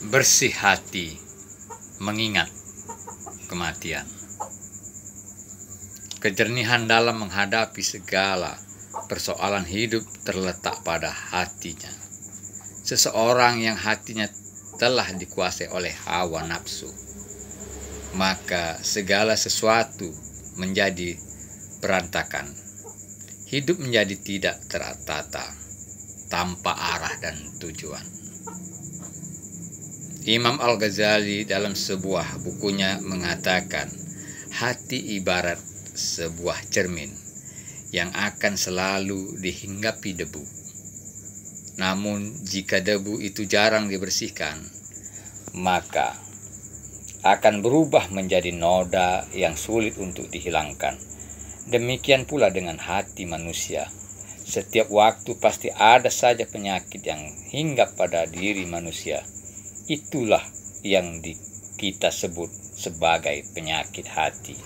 Bersih hati mengingat kematian. Kejernihan dalam menghadapi segala persoalan hidup terletak pada hatinya. Seseorang yang hatinya telah dikuasai oleh hawa nafsu, maka segala sesuatu menjadi berantakan. Hidup menjadi tidak tertata, tanpa arah dan tujuan. Imam Al-Ghazali dalam sebuah bukunya mengatakan, hati ibarat sebuah cermin yang akan selalu dihinggapi debu. Namun jika debu itu jarang dibersihkan, maka akan berubah menjadi noda yang sulit untuk dihilangkan. Demikian pula dengan hati manusia. Setiap waktu pasti ada saja penyakit yang hinggap pada diri manusia. Itulah yang kita sebut sebagai penyakit hati.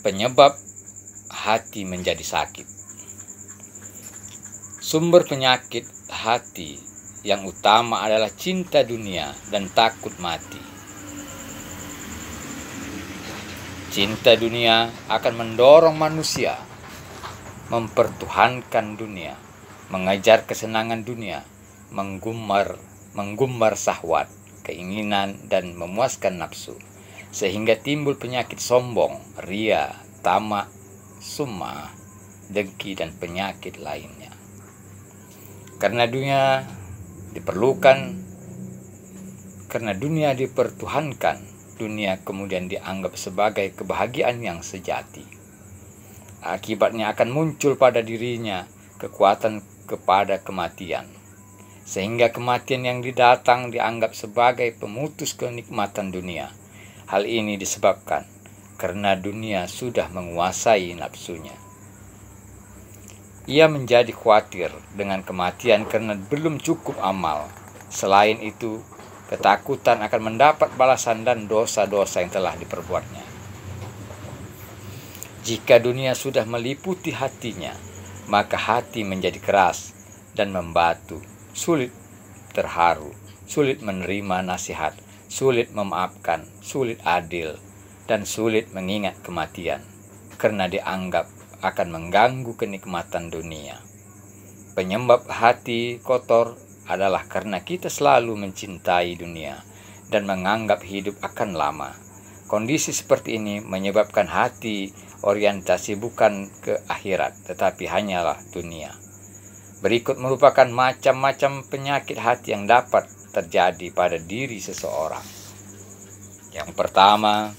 Penyebab hati menjadi sakit. Sumber penyakit hati yang utama adalah cinta dunia dan takut mati. Cinta dunia akan mendorong manusia mempertuhankan dunia, mengejar kesenangan dunia, menggumar syahwat, keinginan dan memuaskan nafsu, sehingga timbul penyakit sombong, ria, tamak, sum'ah, dengki dan penyakit lainnya. Karena dunia dipertuhankan, dunia kemudian dianggap sebagai kebahagiaan yang sejati. Akibatnya akan muncul pada dirinya kekuatan kepada kematian, sehingga kematian yang datang dianggap sebagai pemutus kenikmatan dunia. Hal ini disebabkan karena dunia sudah menguasai nafsunya. Ia menjadi khawatir dengan kematian karena belum cukup amal. Selain itu, ketakutan akan mendapat balasan dan dosa-dosa yang telah diperbuatnya. Jika dunia sudah meliputi hatinya, maka hati menjadi keras dan membatu, sulit terharu, sulit menerima nasihat, sulit memaafkan, sulit adil, dan sulit mengingat kematian, karena dianggap akan mengganggu kenikmatan dunia. Penyebab hati kotor adalah karena kita selalu mencintai dunia dan menganggap hidup akan lama. Kondisi seperti ini menyebabkan hati orientasi bukan ke akhirat, tetapi hanyalah dunia. Berikut merupakan macam-macam penyakit hati yang dapat terjadi pada diri seseorang. Yang pertama,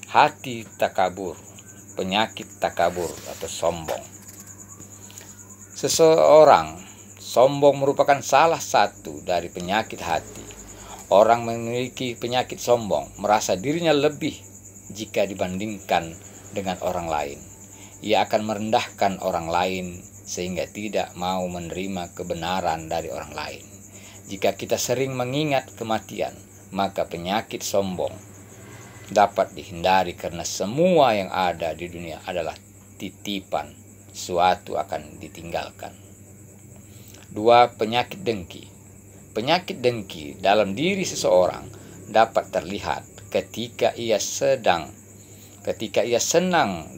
hati takabur, penyakit takabur atau sombong. Seseorang sombong merupakan salah satu dari penyakit hati. Orang memiliki penyakit sombong merasa dirinya lebih jika dibandingkan dengan orang lain. Ia akan merendahkan orang lain sehingga tidak mau menerima kebenaran dari orang lain. Jika kita sering mengingat kematian, maka penyakit sombong dapat dihindari karena semua yang ada di dunia adalah titipan, suatu akan ditinggalkan. 2. Penyakit dengki. Penyakit dengki dalam diri seseorang dapat terlihat ketika ia senang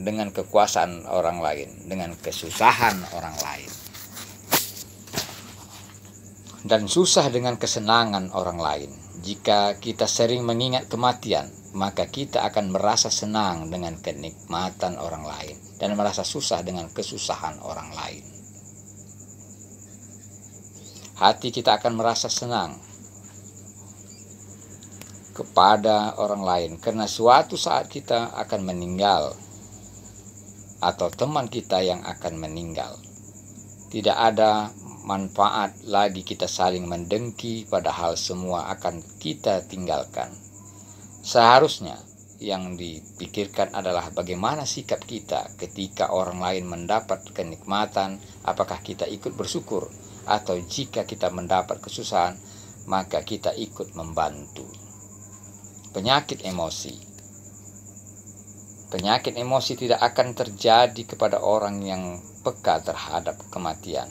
dengan kekuasaan orang lain, dengan kesusahan orang lain, dan susah dengan kesenangan orang lain. Jika kita sering mengingat kematian, maka kita akan merasa senang dengan kenikmatan orang lain dan merasa susah dengan kesusahan orang lain. Hati kita akan merasa senang kepada orang lain karena suatu saat kita akan meninggal atau teman kita yang akan meninggal. Tidak ada manfaat lagi kita saling mendengki, padahal semua akan kita tinggalkan. Seharusnya yang dipikirkan adalah bagaimana sikap kita ketika orang lain mendapat kenikmatan, apakah kita ikut bersyukur, atau jika kita mendapat kesusahan, maka kita ikut membantu. Penyakit emosi. Penyakit emosi tidak akan terjadi kepada orang yang peka terhadap kematian.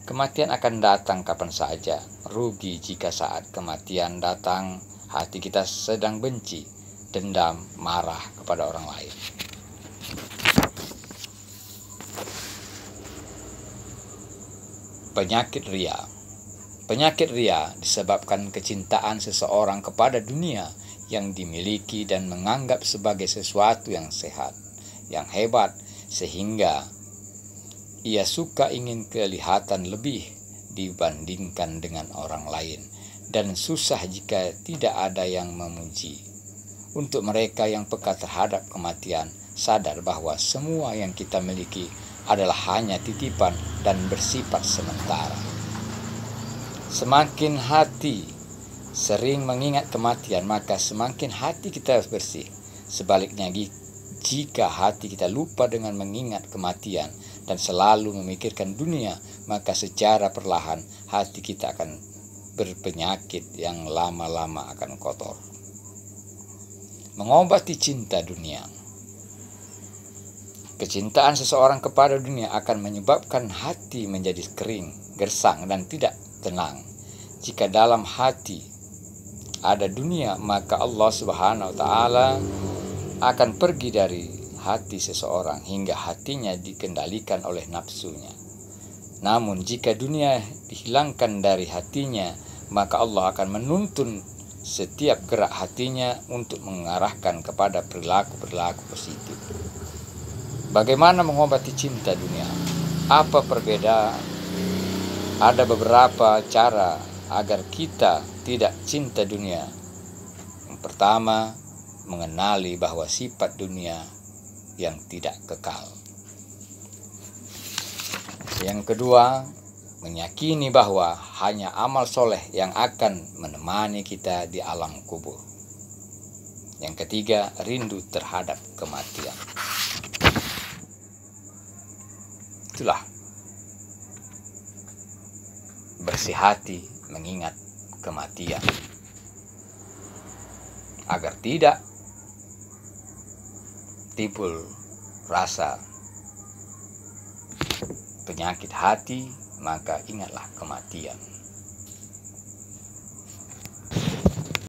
Kematian akan datang kapan saja. Rugi jika saat kematian datang hati kita sedang benci, dendam, marah kepada orang lain. Penyakit ria. Penyakit ria disebabkan kecintaan seseorang kepada dunia yang dimiliki dan menganggap sebagai sesuatu yang sehat, yang hebat, sehingga ia suka ingin kelihatan lebih dibandingkan dengan orang lain, dan susah jika tidak ada yang memuji. Untuk mereka yang peka terhadap kematian, sadar bahwa semua yang kita miliki adalah hanya titipan dan bersifat sementara. Semakin hati sering mengingat kematian, maka semakin hati kita bersih. Sebaliknya, jika hati kita lupa dengan mengingat kematian dan selalu memikirkan dunia, maka secara perlahan hati kita akan berpenyakit yang lama-lama akan kotor. Mengobati cinta dunia. Kecintaan seseorang kepada dunia akan menyebabkan hati menjadi kering, gersang, dan tidak tenang. Jika dalam hati ada dunia, maka Allah Subhanahu wa Ta'ala akan pergi dari hati seseorang hingga hatinya dikendalikan oleh nafsunya. Namun jika dunia dihilangkan dari hatinya, maka Allah akan menuntun setiap gerak hatinya untuk mengarahkan kepada perilaku-perilaku positif. Bagaimana mengobati cinta dunia? Apa perbedaan? Ada beberapa cara agar kita tidak cinta dunia. Yang pertama, mengenali bahwa sifat dunia yang tidak kekal. Yang kedua, meyakini bahwa hanya amal soleh yang akan menemani kita di alam kubur. Yang ketiga, rindu terhadap kematian. Itulah bersih hati mengingat kematian, agar tidak timbul rasa penyakit hati, maka ingatlah kematian.